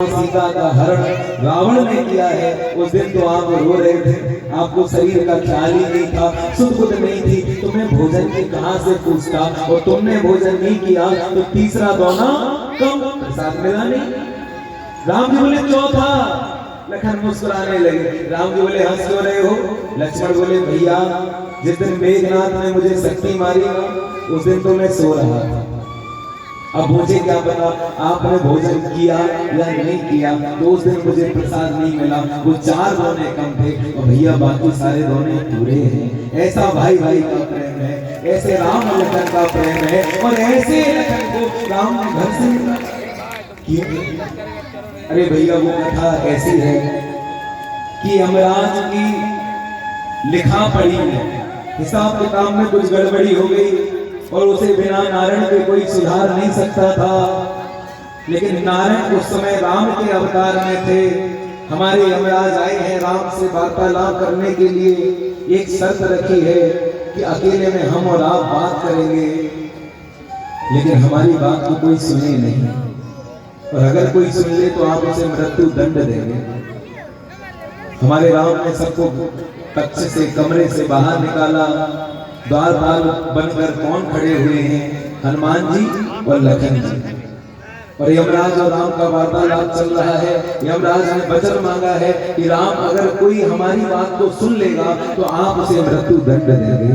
सीता का हरण रावण ने किया है। उस दिन तो आप रो रहे थे, आपको शरीर का ख्याल ही नहीं था, सुध बुध नहीं थी, तुम्हें भोजन की कहां से पूछता, और तुमने भोजन नहीं किया तो तीसरा दौना कम, प्रसाद मिला नहीं। राम जी बोले चौथा। लखन मुस्कुराने लगे। राम जी बोले हंस क्यों रहे हो? लक्ष्मण बोले भैया जिस दिन मेघनाथ ने मुझे शक्ति मारी उस दिन तो मैं सो रहा था, अब मुझे क्या पता आपने भोजन किया या नहीं किया, तो उस दिन मुझे प्रसाद नहीं मिला। वो 4 दोने कम थे और भैया बाकी सारे दोने पूरे हैं। ऐसा भाई भाई का प्रेम है, ऐसे राम लखन का प्रेम है, और ऐसे लखन को राम ने घर से किया। अरे भैया वो कथा ऐसी है कि यमराज की लिखा पढ़ी है, हिसाब किताब में कुछ गड़बड़ी हो गई और उसे बिना नारायण के कोई सुधार नहीं सकता था। लेकिन नारायण उस समय राम के अवतार में थे। हमारे यमराज आए हैं राम से वार्तालाप करने के लिए। एक शर्त रखी है कि अकेले में हम और आप बात करेंगे, लेकिन हमारी बात को कोई सुने नहीं, और अगर कोई सुन ले तो आप उसे मृत्यु दंड देंगे। हमारे राम ने सबको कक्ष से, कमरे से बाहर निकाला। द्वार पाल बनकर कौन खड़े हुए हैं? हनुमान जी और लखन जी। और यमराज और राम का वार्तालाप चल रहा है। यमराज ने वचन मांगा है कि राम अगर कोई हमारी बात को सुन लेगा तो आप उसे मृत्यु दंड देंगे,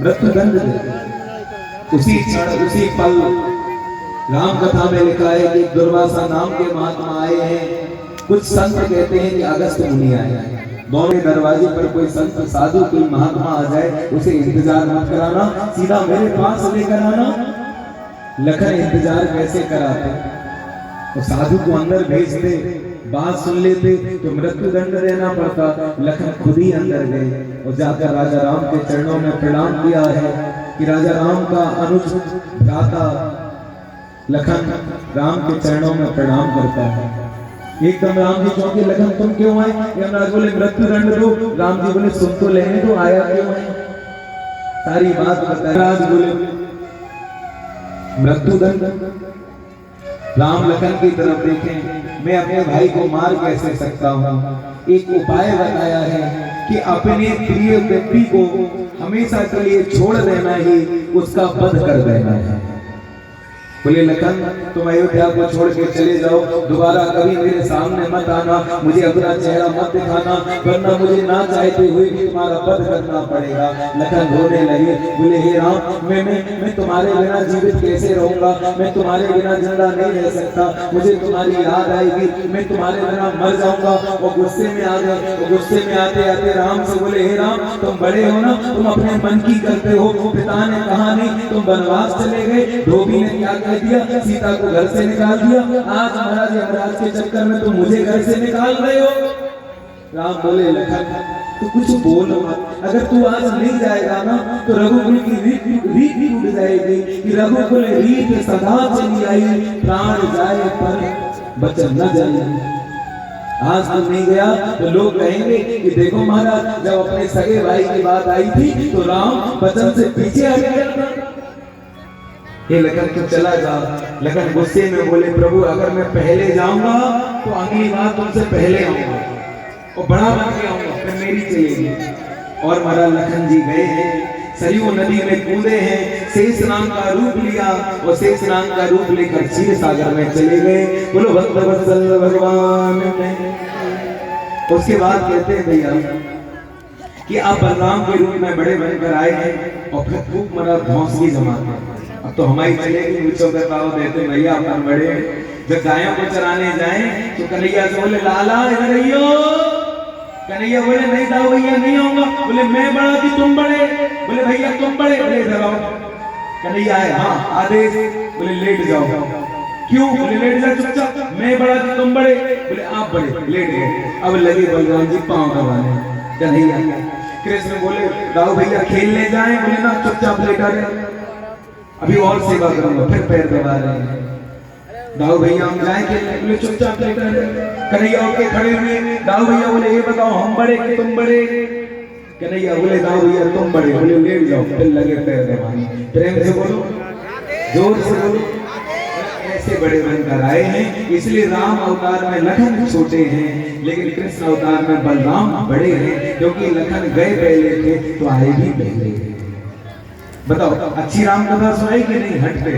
मृत्यु दंड देंगे। उसी क्षण, उसी पल राम कथा में लिखा है कि दुर्वासा नाम के महात्मा आए हैं। कुछ संत कहते हैं कि अगस्त मुनि आए हैं। दोनों दरवाजे पर कोई संत साधु कोई महात्मा आ जाए उसे इंतजार मत कराना, सीधा मेरे पास लेकर आना। लखन इंतजार कैसे कराते? तो साधु को अंदर भेजते, बात सुन लेते तो मृत्यु दंड देना पड़ता। लखन खुद ही अंदर गए और जाकर राजा राम के चरणों में प्रणाम किया है कि राजा राम का अनुज भ्राता लखन राम के चरणों में प्रणाम करता है। एकदम राम जी चौंके, लखन तुम क्यों आए? यमराज बोले मृत्यु दंड दो। राम जी बोले सुन तो लेने तो आया क्यों है? सारी बात बताया। राज बोले मृत्यु दंड। राम लखन की तरफ देखें, मैं अपने भाई को मार कैसे सकता हूँ? एक उपाय बताया है कि अपने प्रिय व्यक्ति को हमेशा के लिए छोड़ देना ही उसका वध कर देना है। बोले लखन तुम अयोध्या को छोड़ के चले जाओ, दोबारा कभी मेरे सामने मत आना, मुझे अपना चेहरा मत दिखाना, वरना मुझे ना चाहते हुए भी तुम्हारा वध करना पड़ेगा। लखन रोने लगे। बोले हे राम मैं तुम्हारे बिना जीवित कैसे रहूंगा? मैं तुम्हारे बिना जिंदा नहीं रह सकता, मुझे तुम्हारी याद आएगी, मैं तुम्हारे बिना मर जाऊंगा। और गुस्से में आ गए। गुस्से में आते आते राम से बोले हे राम तुम बड़े हो ना, तुम अपने मन की करते हो, पिता ने कहा नहीं, तुम वनवास चले गए, धोबी ने क्या दिया, सीता को घर से निकाल दिया, आज महाराज यमराज के चक्कर में तुम मुझे घर से निकाल रहे हो। राम बोले लखन तू कुछ बोल मत, अगर तू आज नहीं जाएगा ना तो रघुकुल की रीत टूट जाएगी कि रघुकुल रीत सदा चली आई, प्राण जाए पर बचन न जाए। आज तुम नहीं गया तो लोग कहेंगे कि देखो महाराज जब अपने सगे भाई की बात आई थी तो राम वचन से पीछे आ गया। ये लखन तू चला जा। लखन गुस्से में बोले प्रभु अगर मैं पहले जाऊंगा तो अगली बार तुमसे पहले आऊंगा और बड़ा बन के आऊंगा, फिर मेरी चलेगी। और महाराज लखन जी गए हैं, सरयू नदी में कूदे हैं, शेष नाग का रूप लिया और शेष नाग का रूप लेकर क्षीर सागर में चले गए। बोलो भक्तवत्सल भगवान ने। उसके बाद कहते हैं भैया कि आप बलराम के रूप में बड़े बनकर आए हैं और फिर खूब मरा भौंसली जमाते हैं। अब तो हमारी चलेगी, मुझे बताओ देते भैया अपन बड़े। जब गायों को चराने जाएं तो कन्हैया से बोले लाला इधर आइयो। कन्हैया बोले नहीं था भैया नहीं आऊंगा। बोले मैं बड़ा कि तुम बड़े? बोले भैया तुम बड़े। बोले इधर आओ। कन्हैया है हाँ आदेश। बोले लेट जाओ। क्यों? बोले लेट जाओ चुपचाप। मैं बड़ा कि तुम बड़े? बोले आप बड़े। लेट गए। अब लगे बलराम जी पांव दबाने। कन्हैया कृष्ण बोले राव भैया खेलने जाए? बोले ना चुपचाप लेटा रहे, अभी और सेवा करूंगा। फिर पैर दबा रहे हैं। दाऊ भैया हम जाए खेलने? बोले चुपचाप लेटा रहे। कन्हैया उठ के खड़े हुए। दाऊ भैया बोले ये बताओ हम बड़े कि तुम बड़े? कन्हैया बोले दाऊ भैया तुम बड़े। बोले लेट जाओ। फिर लगे पैर दबाने। प्रेम से बोलो, जोर से बोलो। ऐसे बड़े बनकर आए हैं। इसलिए राम अवतार में लखन छोटे हैं, लेकिन कृष्ण अवतार में बलराम बड़े हैं, क्योंकि लखन गए पहले थे तो आए भी पहले। बताओ अच्छी राम कथा सुनाई कि नहीं? हट पे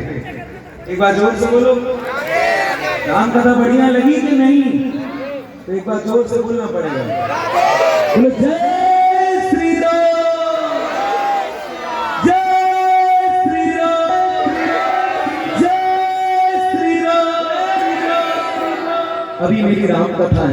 एक बार जोर से बोलो, राम कथा बढ़िया लगी कि नहीं? तो एक बार जोर से बोलना पड़ेगा, बोलो जय श्री राम, जय श्री राम, जय श्री राम। अभी मेरी राम कथा है।